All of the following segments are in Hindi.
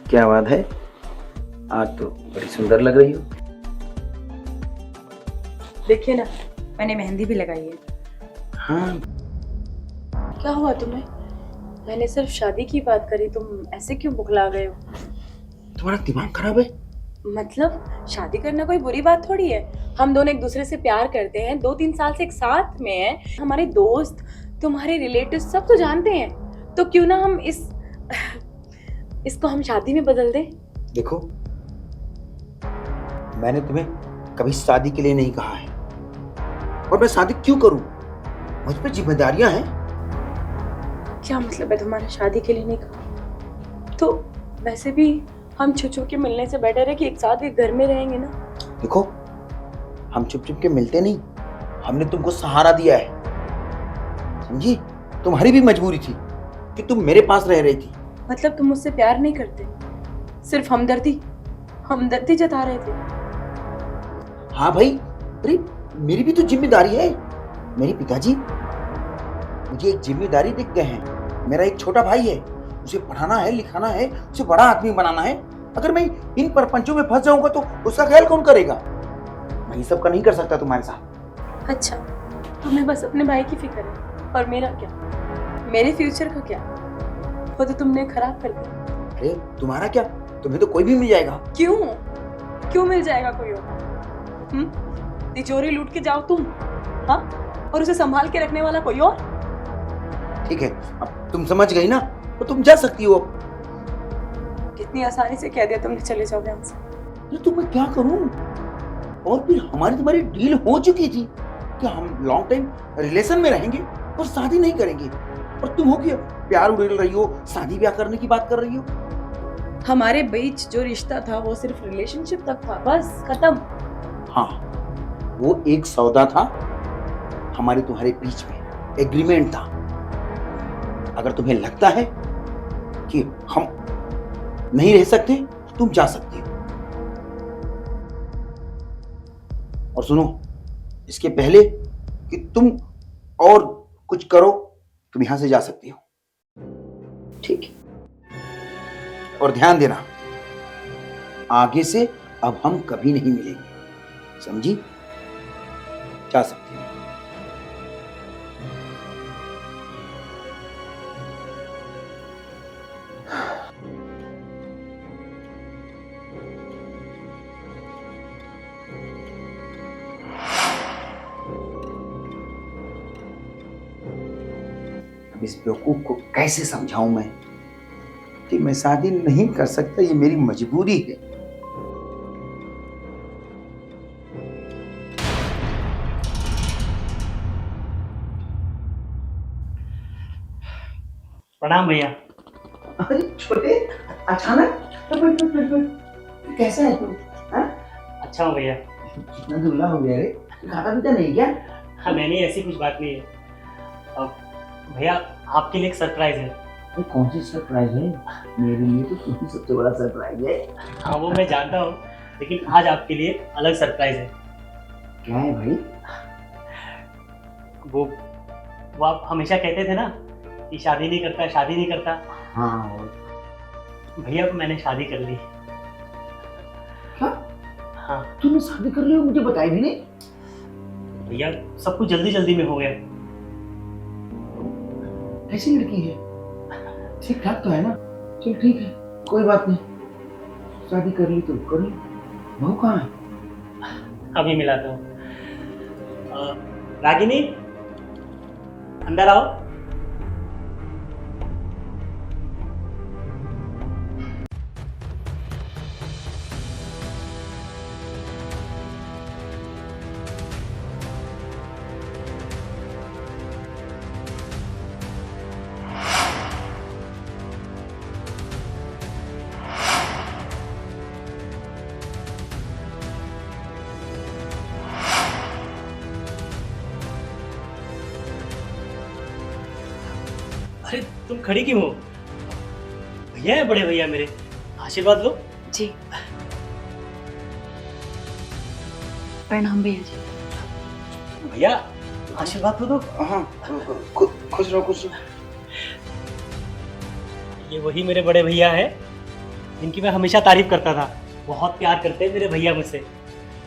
क्या बात है, आज तो बड़ी सुंदर लग रही हो। देखिए ना, मैंने मेहंदी भी लगाई है। हाँ, क्या हुआ तुम्हें? मैंने सिर्फ शादी की बात करी, तुम ऐसे क्यों बुखला गए हो? तुम्हारा दिमाग खराब है। मतलब शादी करना कोई बुरी बात थोड़ी है। हम दोनों एक दूसरे से प्यार करते हैं, 2-3 साल से एक साथ में हैं। हमारे दोस्त, तुम्हारे रिलेटिव सब तो जानते हैं, तो क्यों ना हम इसको हम शादी में बदल दें। देखो, मैंने तुम्हें कभी शादी के लिए नहीं कहा है, और मैं शादी क्यों करूं? मुझ पे जिम्मेदारियां हैं। क्या मतलब है तुम्हारा शादी के लिए नहीं कहा? तो वैसे भी हम छुप छुप के मिलने से बेटर है कि एक साथ एक घर में रहेंगे ना। देखो, हम चुप चुप के मिलते नहीं, हमने तुमको सहारा दिया है, समझी? तुम्हारी भी मजबूरी थी कि तुम मेरे पास रह रही थी। मतलब तुम मुझसे प्यार नहीं करते, सिर्फ हमदर्दी हमदर्दी जता रहे थे। हाँ भाई, अरे मेरी भी तो जिम्मेदारी है। मेरे पिताजी मुझे एक जिम्मेदारी दिख गए हैं। मेरा एक छोटा भाई है, उसे पढ़ाना है, लिखाना है, उसे बड़ा आदमी बनाना है। अगर मैं इन परपंचों में फंस जाऊंगा तो उसका ख्याल कौन करेगा? मैं ये सब का नहीं कर सकता तुम्हारे साथ। अच्छा, तुम्हें बस अपने भाई की फिक्र है, और मेरा क्या? मेरे फ्यूचर का क्या? वो तो तुमने खराब कर दिया। अरे तुम्हारा क्या, तुम्हें तो कोई भी मिल जाएगा। क्यों? क्यों मिल जाएगा कोई और? तिजोरी लूट के जाओ तुम, हाँ, और उसे संभाल के रखने वाला कोई और। ठीक है, अब तुम समझ गई ना, तो तुम जा सकती हो। कितनी आसानी से कह दिया तुमने चले जाओगे हमसे। तो मैं क्या करूं? और फिर हमारी तुम्हारी डील हो चुकी थी कि हम लॉन्ग टाइम रिलेशन में रहेंगे और शादी नहीं करेंगे, और तुम हो क्या प्यार उड़ेल रही हो, शादी ब्याह करने की बात कर रही हो। हमारे बीच जो रिश्ता था वो सिर्फ रिलेशनशिप तक था, बस खत्म। हाँ, वो एक सौदा था, हमारे तुम्हारे बीच में एग्रीमेंट था। अगर तुम्हें लगता है कि हम नहीं रह सकते, तुम जा सकते हो। और सुनो, इसके पहले कि तुम और कुछ करो, तुम यहां से जा सकती हो। ठीक है। और ध्यान देना, आगे से अब हम कभी नहीं मिलेंगे, समझी? जा सकती हो। अब इस बेवकूफ को कैसे समझाऊं मैं कि मैं शादी नहीं कर सकता, ये मेरी मजबूरी है। प्रणाम भैया। अरे छोटे, अचानक कैसा है तू? अच्छा हूँ भैया। कितना दुल्ला हो गया रे, खाता पीता नहीं क्या? हाँ नहीं, ऐसी कुछ बात नहीं है। अब भैया आपके लिए एक सरप्राइज है। ये कौन सी सरप्राइज है? मेरे लिए तो तुम ही सबसे बड़ा सरप्राइज है। हाँ वो मैं जानता हूँ, लेकिन आज आपके लिए अलग सरप्राइज है। क्या है भाई? वो आप हमेशा कहते थे ना कि शादी नहीं करता, शादी नहीं करता। हाँ, भैया अब मैंने शादी कर ली। क्या? हाँ तूने शादी कर ली हो, मुझे बताई भी नहीं। भैया, सब कुछ जल्दी जल्दी में हो गया। कैसी लड़की है? ठीक ठाक तो है ना? चल ठीक है, कोई बात नहीं, शादी कर ली तो कर ली। बहू कहाँ है? अभी मिलाता हूँ। रागिनी, अंदर आओ। अरे तुम खड़ी क्यों हो? भैया है बड़े भैया मेरे, आशीर्वाद लो। जी, प्रणाम भैया जी। भैया आशीर्वाद तो दो। हाँ, खुश रहो, खुश रहो। ये वही मेरे बड़े भैया है जिनकी मैं हमेशा तारीफ करता था। बहुत प्यार करते हैं मेरे भैया मुझसे।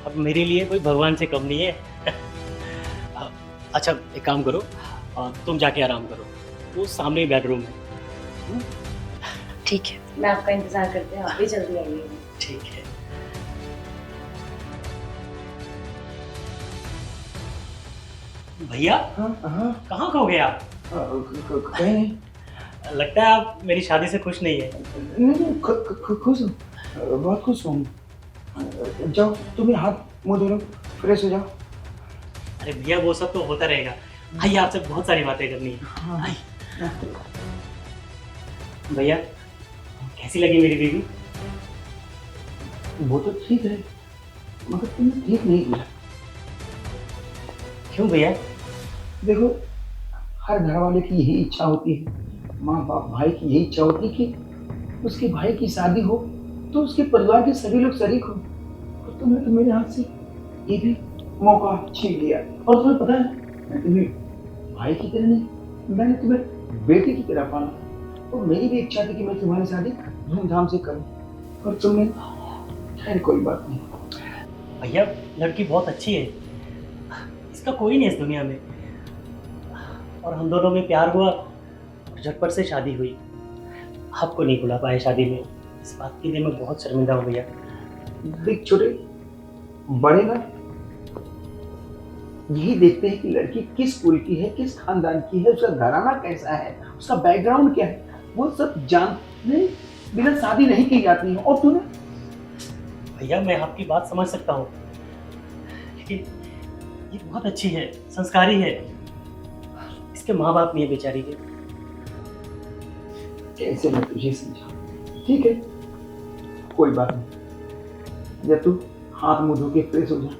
अब मेरे लिए कोई भगवान से कम नहीं है। अच्छा एक काम करो, तुम जाके आराम करो, वो सामने ही बेडरूम है। ठीक है, मैं आपका इंतजार करते हैं, आप भी जल्दी आइए। ठीक है। भैया हाँ हाँ कहाँ खो गए आप? कहीं नहीं। लगता है आप मेरी शादी से खुश नहीं है। नहीं खुश हूँ, बहुत खुश हूँ। जाओ तुम्हें हाथ मुंह धो लो, फ्रेश हो जाओ। अरे भैया वो सब तो होता रहेगा, आइए आपसे बहुत सारी बातें करनी है। हाँ, आइए। भैया कैसी लगी मेरी बीवी? वो तो ठीक है, मगर तुमने ठीक नहीं किया। क्यों भैया? देखो, हर घर वाले की यही इच्छा होती है, माँ बाप भाई की यही इच्छा होती है कि उसके भाई की शादी हो तो उसके परिवार के सभी लोग शरीक हो। और तुमने तो मेरे हाथ से ये भी मौका छीन लिया। और तुम्हें पता है, मैं तुम्हें भाई की तरह नहीं, मैंने तुम्हें बेटे की तरह पाला। और मेरी भी इच्छा थी कि मैं तुम्हारी शादी धूमधाम से करूं, और तुमने, खैर कोई बात नहीं। भैया लड़की बहुत अच्छी है, इसका कोई नहीं इस दुनिया में। और हम दोनों में प्यार हुआ और झटपट से शादी हुई। आपको नहीं बुला पाए शादी में, इस बात के लिए मैं बहुत शर्मिंदा हूँ भैया। देख छोटे बड़े ना यही देखते हैं कि लड़की किस कुल की है, किस खानदान की है, उसका घराना कैसा है, उसका बैकग्राउंड क्या है, वो सब जानने बिना शादी नहीं की जाती है। और तूने भैया मैं आपकी बात समझ सकता हूँ, लेकिन ये बहुत अच्छी है, संस्कारी है। इसके माँ बाप नहीं है बेचारी के। कैसे मैं तुझे समझा। ठीक है, कोई बात नहीं, या तू हाथ मुंह धो के फ्रेश हो जा।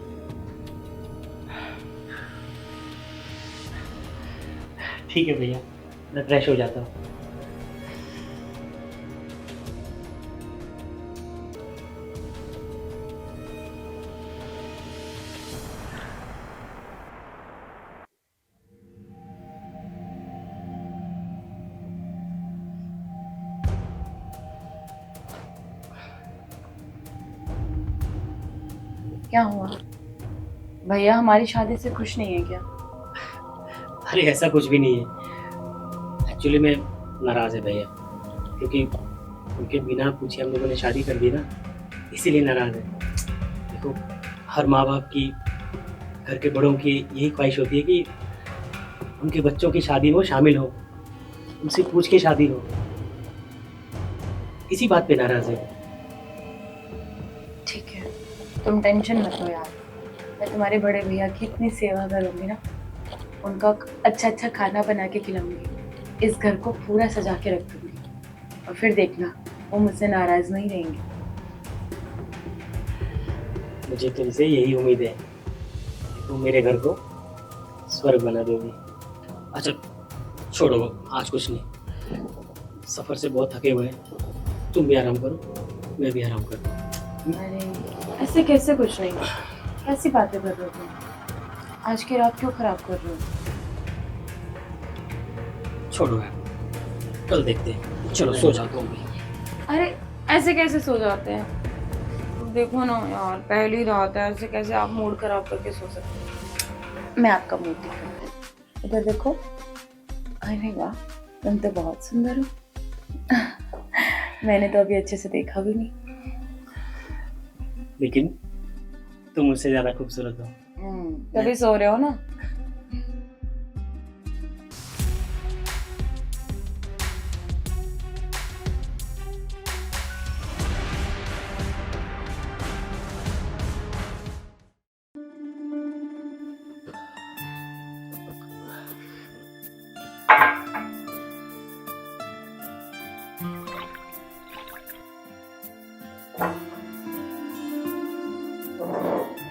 ठीक है भैया, मैं फ्रेश हो जाता हूँ। क्या हुआ? भैया हमारी शादी से खुश नहीं है क्या? अरे ऐसा कुछ भी नहीं है। एक्चुअली मैं नाराज़ है भैया, क्योंकि उनके बिना पूछे हम लोगों ने शादी कर दी ना, इसीलिए नाराज़ है। देखो, हर माँ बाप की, घर के बड़ों की यही ख्वाहिश होती है कि उनके बच्चों की शादी में शामिल हो, उनसे पूछ के शादी हो। इसी बात पे नाराज़ है। ठीक है, तुम टेंशन मत लो यार, मैं तुम्हारे बड़े भैया की इतनी सेवा करूँगी ना, उनका अच्छा अच्छा खाना बना के खिलाऊंगी, इस घर को पूरा सजा के रख दूंगी, और फिर देखना वो मुझसे नाराज नहीं रहेंगे। मुझे तुमसे यही उम्मीद है कि तुम मेरे घर को स्वर्ग बना दोगी। अच्छा छोड़ो, आज कुछ नहीं, सफ़र से बहुत थके हुए हैं, तुम भी आराम करो, मैं भी आराम करूँ। अरे ऐसे कैसे कुछ नहीं, कैसी बातें कर रहे हो तुम? आज की रात क्यों खराब कर रहे हो? छोड़ो यार, कल देखते हैं। चलो सो जाओ तुम भी। अरे ऐसे कैसे सो जाते हैं? देखो ना यार, पहली रात है, ऐसे कैसे आप मूड खराब करके सो सकते हो? मैं आपका मूड ठीक करती हूँ। इधर देखो, अरे वाह, तुम तो बहुत सुंदर हो। मैंने तो अभी अच्छे से देखा भी नहीं। लेकिन तुम मुझसे ज़्यादा खूबसूरत हो। तभी सो रहे हो ना।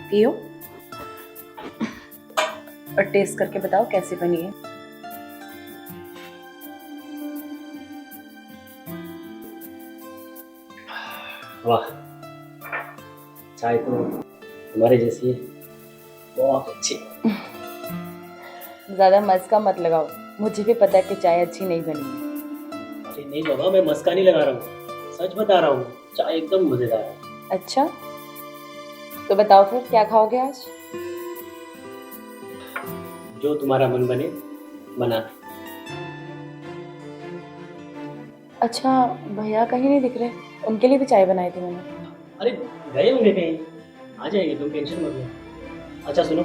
पियो और टेस्ट करके बताओ कैसी बनी है। वाह, चाय तो तुम्हारे जैसी है, बहुत अच्छी। ज्यादा मस्का मत लगाओ, मुझे भी पता है कि चाय अच्छी नहीं बनी है। अरे नहीं बाबा, मैं मस्का नहीं लगा रहा हूँ, सच बता रहा हूँ, चाय एकदम मजेदार है। अच्छा, तो बताओ फिर क्या खाओगे आज? जो तुम्हारा मन बने बना। अच्छा, भैया कहीं नहीं दिख रहे, उनके लिए भी चाय बनाई थी मैंने। अरे गए होंगे कहीं, आ जाएंगे, तुम टेंशन मत लो। अच्छा सुनो,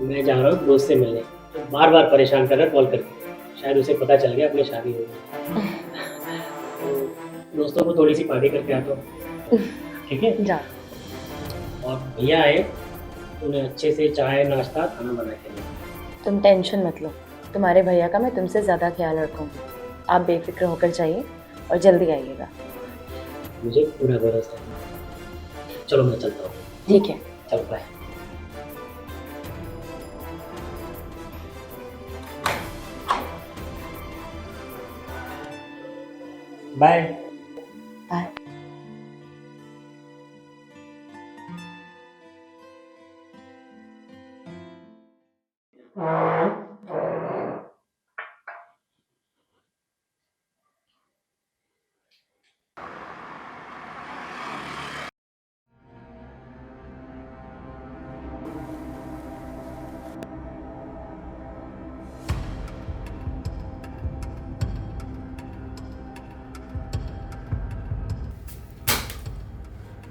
मैं जा रहा हूँ दोस्त से मिलने, तो बार बार परेशान कर रहा है कॉल करके, शायद उसे पता चल गया अपनी शादी हो गई। तो दोस्तों को थोड़ी सी पार्टी करके आता हूँ, ठीक है? जा। और भैया आए तो उन्हें अच्छे से चाय नाश्ता खाना बना के देना। तुम टेंशन मत लो, तुम्हारे भैया का मैं तुमसे ज़्यादा ख्याल रखूँगी। आप बेफिक्र होकर जाइए और जल्दी आइएगा। मुझे पूरा भरोसा है। चलो मैं चलता हूँ। ठीक है। चलो बाय। बाय। बाय।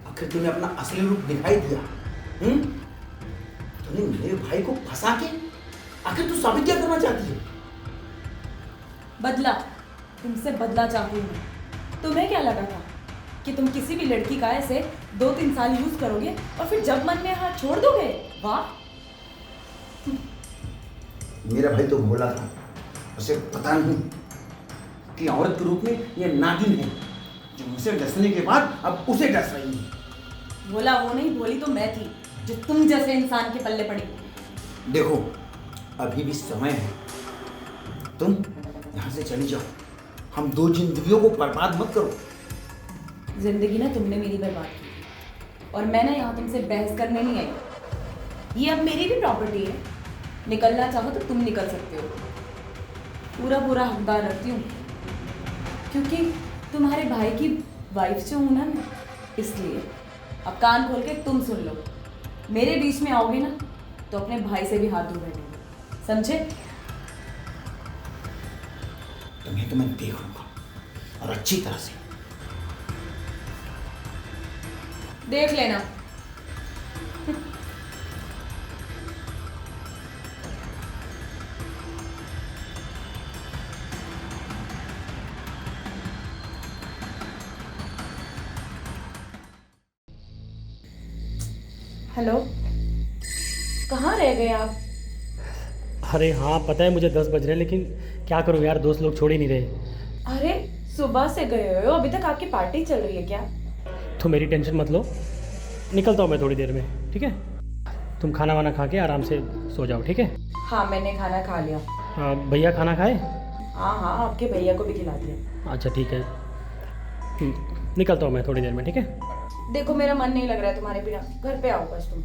आखिर तूने अपना असली रूप दिखाई दिया। तूने मेरे भाई को फंसा के आखिर तू साबित क्या करना चाहती है? बदला, तुमसे बदला चाहती हूँ। तुम्हें क्या लगा था कि तुम किसी भी लड़की का ऐसे 2-3 साल यूज करोगे और फिर जब मन में हाथ छोड़ दोगे? वाह। मेरा भाई तो बोला था, उसे पता नहीं कि औरत के रूप में ये नागिन है जो मुझसे डसने के बाद अब उसे डस रही है। बोला वो नहीं, बोली तो मैं थी जो तुम जैसे इंसान के पल्ले पड़ी। देखो अभी भी समय है, तुम यहाँ से चली जाओ। हम दो जिंदगियों को बर्बाद मत करो। जिंदगी ना तुमने मेरी बर्बाद की, और मैं ना यहाँ तुमसे बहस करने नहीं आई। ये अब मेरी भी प्रॉपर्टी है, निकलना चाहो तो तुम निकल सकते हो। पूरा पूरा हकदार रखती हूँ, क्योंकि तुम्हारे भाई की वाइफ जो हूँ ना मैं, इसलिए। अब कान खोल के तुम सुन लो, मेरे बीच में आओगे ना तो अपने भाई से भी हाथ धो बैठोगे, समझे? तुम्हें तो मैं देख लूंगा, और अच्छी तरह से। देख लेना। हेलो, कहाँ रह गए आप? अरे हाँ पता है मुझे 10 बज रहे हैं, लेकिन क्या करूँ यार, दोस्त लोग छोड़ ही नहीं रहे। अरे सुबह से गए हो, अभी तक आपकी पार्टी चल रही है क्या? तो मेरी टेंशन मत लो, निकलता हूँ मैं थोड़ी देर में, ठीक है? तुम खाना वाना खा के आराम से सो जाओ, ठीक है? हाँ मैंने खाना खा लिया। भैया खाना खाए? हाँ हाँ, आपके भैया को भी खिला दिया। अच्छा ठीक है, निकलता हूँ मैं थोड़ी देर में, ठीक है? देखो मेरा मन नहीं लग रहा है तुम्हारे बिना, घर पे आओ बस तुम।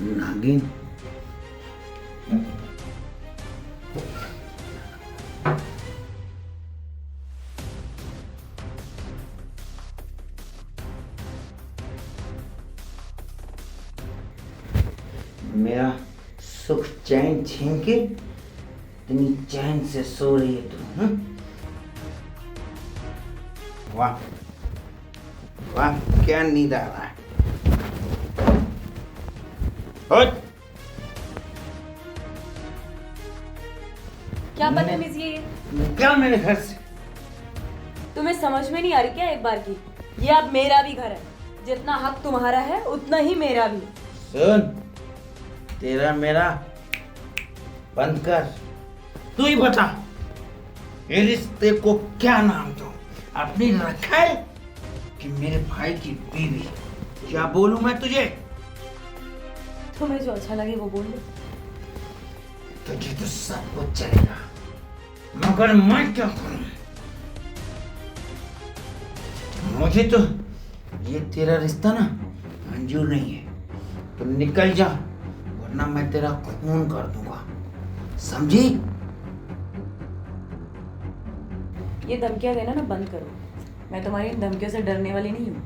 नागिन, मेरा सुख चैन छीन के इतनी चैन से सो रही है तू? वाह वाह, क्या नींद आ रहा है। हट! क्या बदतमीजी है ये? निकल मेरे घर से। तुम्हें समझ में नहीं आ रही क्या एक बार की? ये अब मेरा भी घर है, जितना हक तुम्हारा है उतना ही मेरा भी। सुन, तेरा मेरा बंद कर। तू ही बता, ये रिश्ते को क्या नाम दूं? अपनी रखा है कि मेरे भाई की बीवी? क्या बोलूं मैं तुझे? तुम्हें जो अच्छा लगे वो बोल लो। तुझे तो सब कुछ चलेगा, मगर मैं क्या करूं? मुझे तो ये तेरा रिश्ता ना मंजूर नहीं है। तो निकल जा, वरना मैं तेरा खून कर दूंगा, समझी? ये धमकियां देना ना बंद करो। मैं तुम्हारी इन धमकियों से डरने वाली नहीं हूँ।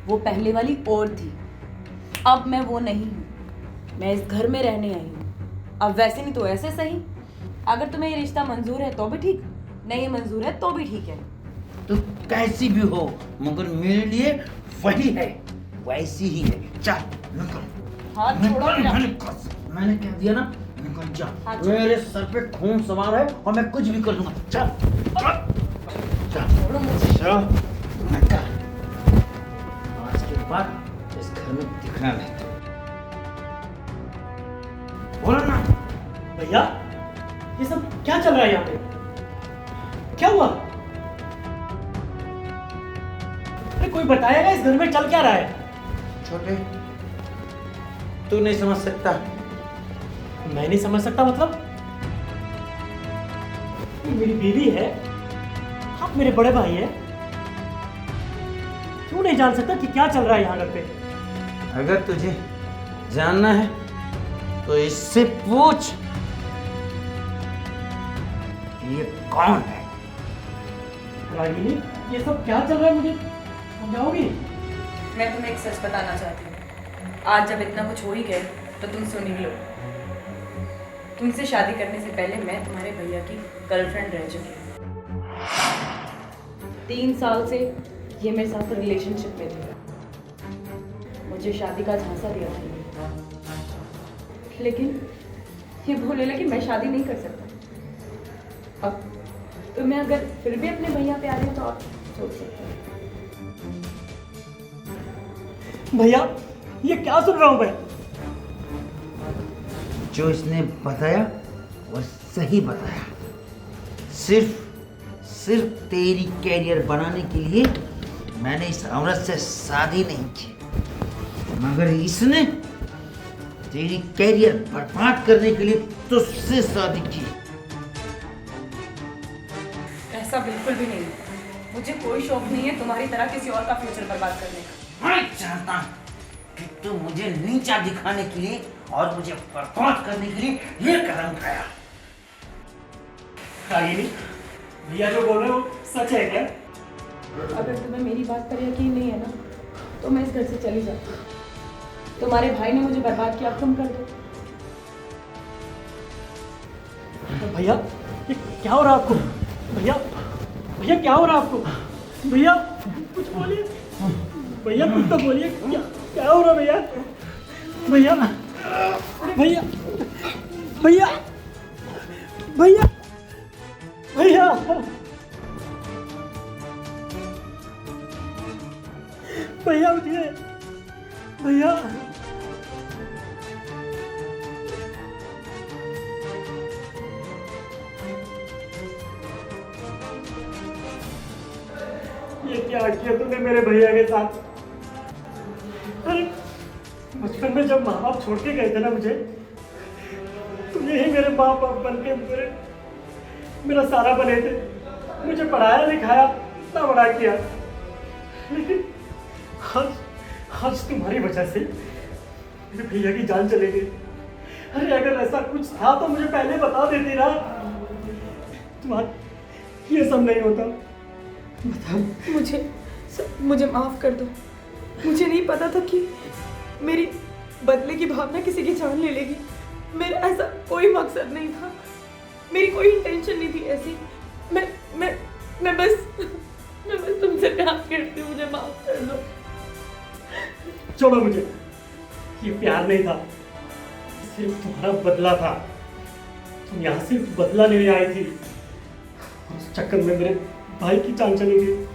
वो पहले वाली और थी, अब मैं वो नहीं हूँ। मैं इस घर में रहने आई हूँ। अब वैसे नहीं तो ऐसे सही। अगर तुम्हें ये रिश्ता मंजूर है तो भी ठीक, नहीं मंजूर है तो भी ठीक है। तो कैसी भी हो, मगर मेरे लिए वही है, वैसी ही है। चल निकल। हाथ छोड़ो मेरा। मैंने कह दिया ना, निकल जा। हाथ छोड़ो। मेरे सर पे खून सवार है और मैं कुछ भी कर लूंगा। चल चल छोड़ो मुझे। चल निकल। आज के बाद इस घर में दिखना नहीं। बोलो ना। भैया, ये सब क्या चल रहा है यहाँ पे? क्या हुआ? अरे कोई बताएगा इस घर में चल क्या रहा है? छोटे, तू नहीं समझ सकता। मैं नहीं समझ सकता मतलब? ये मेरी बीवी है, आप मेरे बड़े भाई हैं। क्यों नहीं जान सकता कि क्या चल रहा है यहाँ घर पे? अगर तुझे जानना है तो इससे पूछ कि ये कौन है। रागिनी, ये सब क्या चल रहा है, मुझे समझाओगी? मैं तुम्हें एक सच बताना चाहती हूँ। आज जब इतना कुछ हो ही गए तो तुम सुन ही लो। तुमसे शादी करने से पहले मैं तुम्हारे भैया की गर्लफ्रेंड रह चुकी हूँ। 3 साल से ये मेरे साथ रिलेशनशिप में थे। मुझे शादी का झांसा दिया था, लेकिन ये बोलने लगे मैं शादी नहीं कर सकता। अब तुम्हें अगर फिर भी अपने भैया पे आ रहे हो तो आप सोच सकते हो। भैया, ये क्या सुन रहा हूँ मैं? जो इसने बताया वह सही बताया। सिर्फ तेरी कैरियर बनाने के लिए मैंने इस औरत से शादी नहीं की, मगर इसने तेरी कैरियर बर्बाद करने के लिए तुझसे शादी की। ऐसा बिल्कुल भी नहीं है। मुझे कोई शौक नहीं है तुम्हारी तरह किसी और का फ्यूचर बर्बाद करने का। मैं चाहता कि तू मुझे नीचा दिखाने के लिए और मुझे बर्बाद करने के लिए ये कदम उठाया। रागिनी, भैया जो बोल रहे हो सच है क्या? अगर तुम्हें मेरी बात पर यकीन नहीं है ना तो मैं इस घर से चली जाती हूँ। तुम्हारे भाई ने मुझे बर्बाद किया, अब तुम कर दो। भैया, ये क्या हो रहा है आपको? भैया, भैया क्या हो रहा है आपको? भैया कुछ बोलिए, भैया कुछ तो बोलिए। क्या हो रहा है भैया? भैया, भैया, भैया, भैया, भैया, भैया उठिए, भैया। ये क्या किया तुमने मेरे भैया के साथ? अरे बचपन में जब माँ बाप छोड़ के गए थे ना मुझे, तुम यही मेरे माँ बाप बन के मेरा सारा बने थे। मुझे पढ़ाया लिखाया, इतना बड़ा किया, लेकिन आज तुम्हारी वजह से मेरे भैया की जान चली गई। अरे अगर ऐसा कुछ था तो मुझे पहले बता देती ना। तुम्हारा ये सब नहीं होता। मुझे माफ कर दो। मुझे नहीं पता था कि मेरी बदले की भावना किसी की जान ले लेगी। मेरा ऐसा कोई मकसद नहीं था, मेरी कोई इंटेंशन नहीं थी ऐसी। मैं बस तुमसे प्यार करती हूँ, मुझे माफ कर दो। छोड़ो मुझे, ये प्यार नहीं था, सिर्फ तुम्हारा बदला था। तुम यहाँ सिर्फ बदला लेने आई थी, उस चक्कर में मेरे भाई की जान चली गई। मैं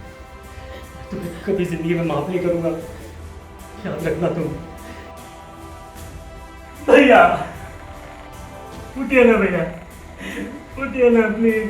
तुम्हें कभी जिंदगी में माफ नहीं करूंगा, याद रखना तुम। भैया। उठिए ना भैया, उठिए ना प्लीज।